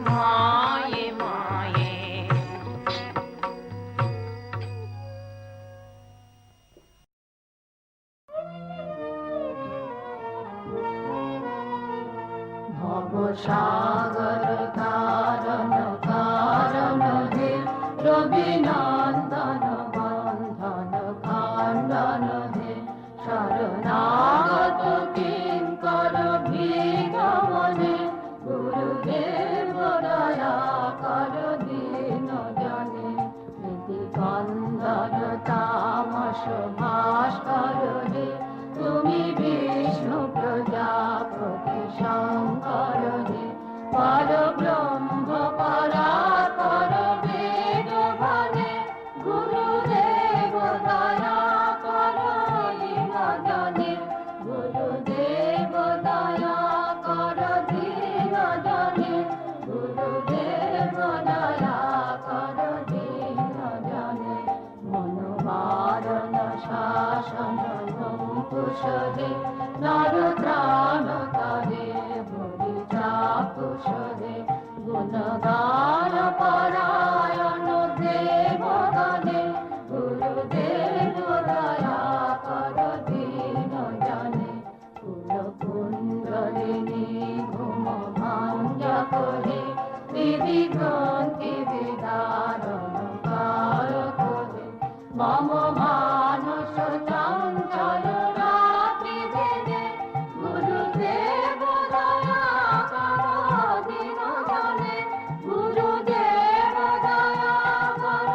माये माये সাগর কারণ কারণ হে রবিনন্দন বন্ধন খণ্ডন হে শরণাগত কিঙ্কর ভিগমনে গুরুদেব দয়া কর দীন জনে প্রীতি কন্দর তামস ভাস্কর হে তুমি বিষ্ণু প্রজাপতি শঙ্কর হে পরব্রহ্ম পরাৎপর বেদবনে গুরুদেব দয়া কর দীন জনে গুরুদেব দয়া কর দীন জনে গুরুদেব দয়া কর দীন জনে মনোমারণ শাসন কুশলে নর ত্রাণ করে ভরি চাকুশলে গুণগান পরায়ণ দেবগণে গুরুদেব দয়া কর দীন জনে কুল কুণ্ডলিনী ঘুম ভঞ্জ করে বিধি গ্রন্থি বিদারণ কার করে মম মানস চঞ্চল রাত্রি ভেদে গুরুদেব দয়া কর দীন জনে গুরুদেব দয়া কর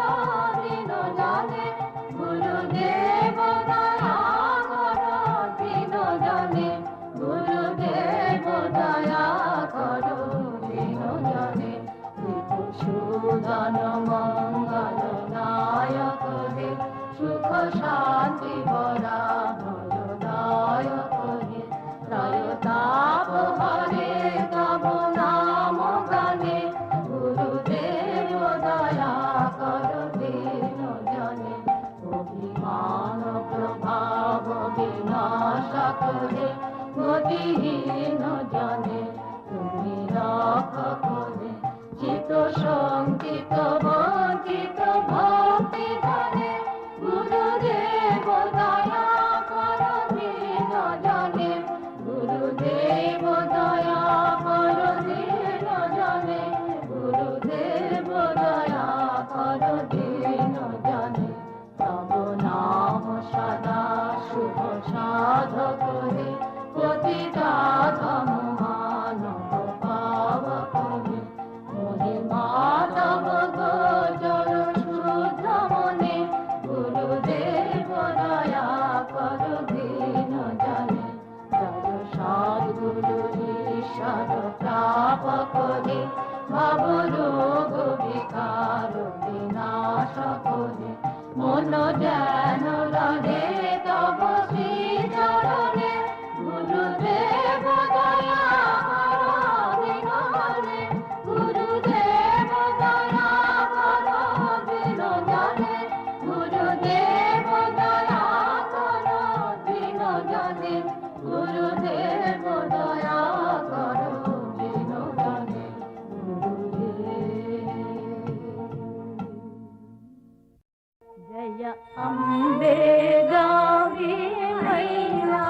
দীন জনে গুরুদেব দয়া কর দীন জনে গুরুদেব দয়া কর দীন জনে ঋতুসূদন মঙ্গল নায়ক হে সুখ শান্তি বরা ভয়দায়ক হে ত্রয়তাপ হরে তব নাম গানে গুরুদেব দয়া কর দীন জনে অভিমান প্রভাব বিনাশক হে গতিহীন জনে তুমি রক্ষক হে চিত শঙ্কিত বঞ্চিত ভক্তি ধনে গুরুদেব দয়া কর দীন জনে গুরুদেব দয়া কর দীন জনে গুরুদেব দয়া কর দীন জনে তব নাম সদা শুভ সাধক হে পতিতা ধম মানব পাবক হে মহিমা তব গোচর শুদ্ধ মনে গুরুদেব দয়া কর দীন জনে জয় সদ্গুরু ঈশ্বর প্রাপক হে ভব রোগ বিকার বিনাশক হে মন যেন রহে তব শ্রী চরণে গুরুদেব দয়া কর দীন জনে গুরুদেব দয়া কর দীন জনে গুরুদেব দয়া কর দীন জনে গুরুদেব দয়া কর দীন জনে জয় অম্বে গৌরী मैया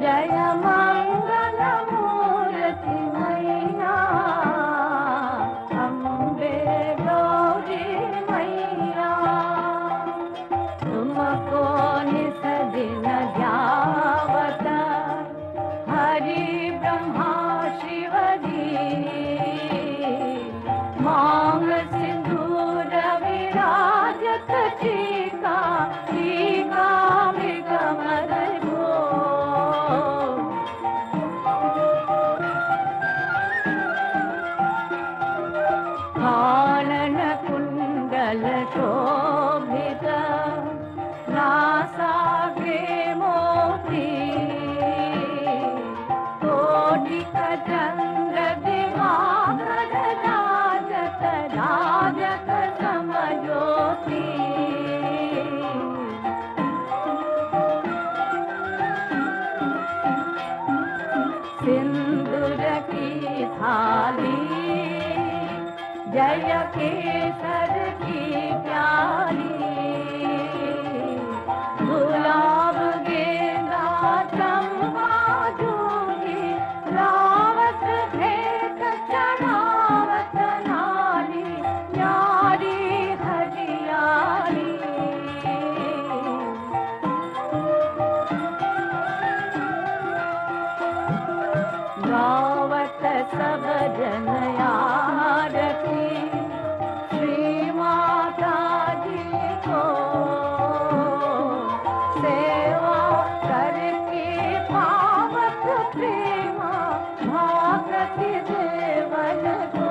जय मंगल मूर्ति मैया अम्बे गौरी मैया तुमको निस दिन ध्यावत हरि ब्रह्मा शिव जी मांग सिंदूर विराजत टीका टीका मृगमल कानन कुंडल शोभित नासाग्रे मोती कोटिक चंद्र दिवाकर राजत राजक समज्योति सिंदूर की थाली जय केसर की प्याली गुलाब गेंदा चंपा जूही रावत भेंट चढ़ावत नारी न्यारी हरियाली गावत सब जन आरती श्री माता जी को सेवा करके पावत प्रेमा भागति देवन को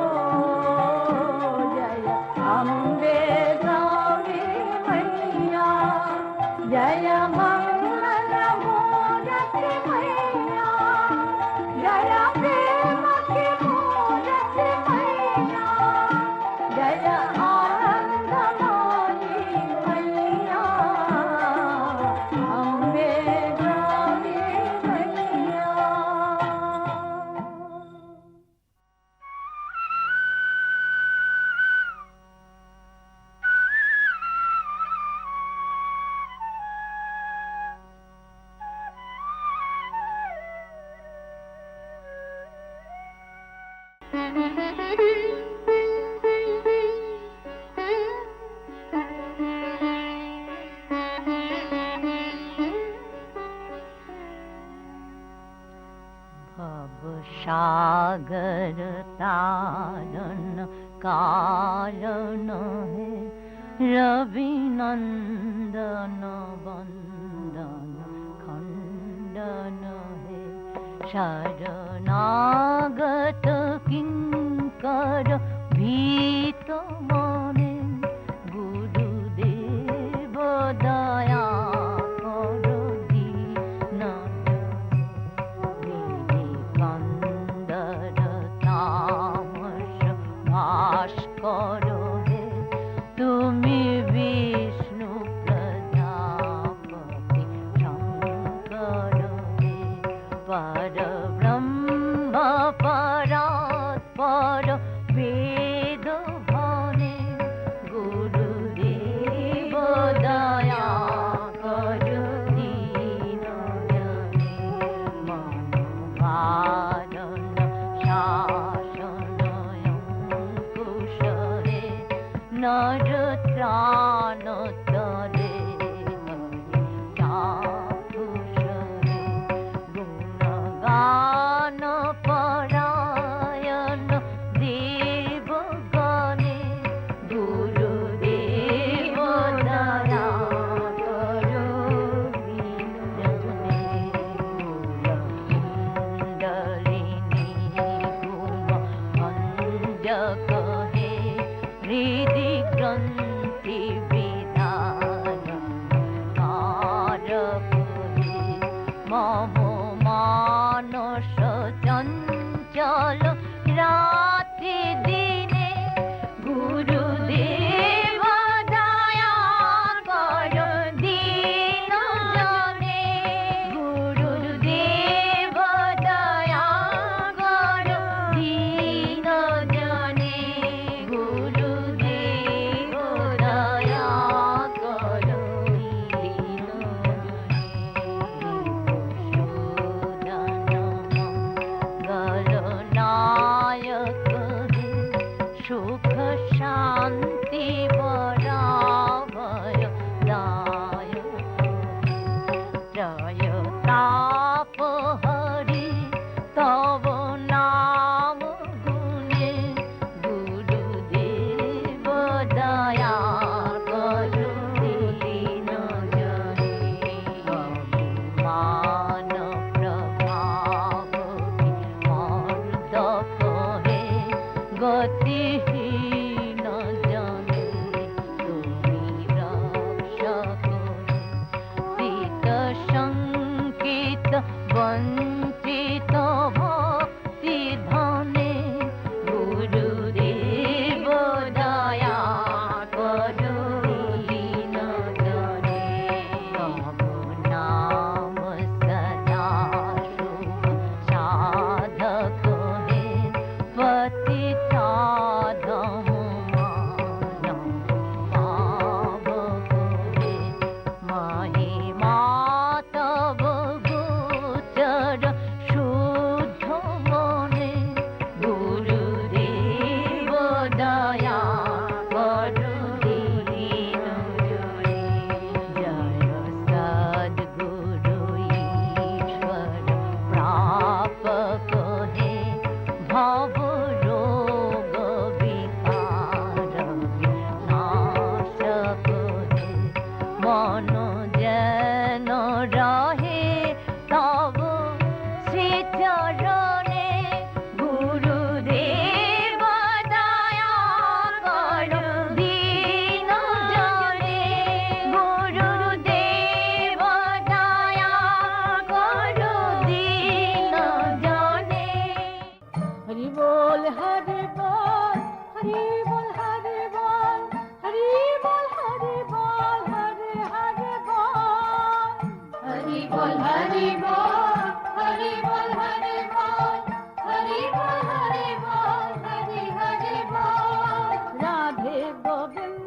जय अम्बे गौरी मैया जय मंगल मूरति मैया जय प्रेम की मूरति मैया जय आनंदमयी मैया अम्बे गौरी मैया भव सागर तारण कारण है रवि नंदन वंदन खंडन है शरणागत किंकर भीत मने गुरुदेव दया कर दीन कंदर तामस भास्कर हे तुमी विष्णु प्रजापति शंकर हे परब्रह्म परात्पर वेद भने गुरुदेव दया कर दीन जने मनोभारण शासन अंकुश हे नर त्राण तरे हरि चाक्षुष हे गुणगान परायण देवगणे गुरुदेव दया करो दीन जने कुलकुंडलिनी कुम अंजक हे हृदि ग्रंथि विधान कारक हे मम मानस चंचल रात्रि दिने गुरुदेव दया कर दीन जने गुरुदेव दया कर दीन जने गुरुदेव दया कर दीन गलनायक हे सुख शांति बराबर दायक जय ताप हरि तव नाम गुणे गुरुदेव दया कर दीन जने अभिमान प्रभाव मर्दक हे गतिहीन जने तुमी रक्षक हे शीत संकित वंचित भक्ति धने गुरुदेव दया कर दीन जने तव नाम सदा शुभ साधक हे पतिताधम गोविंद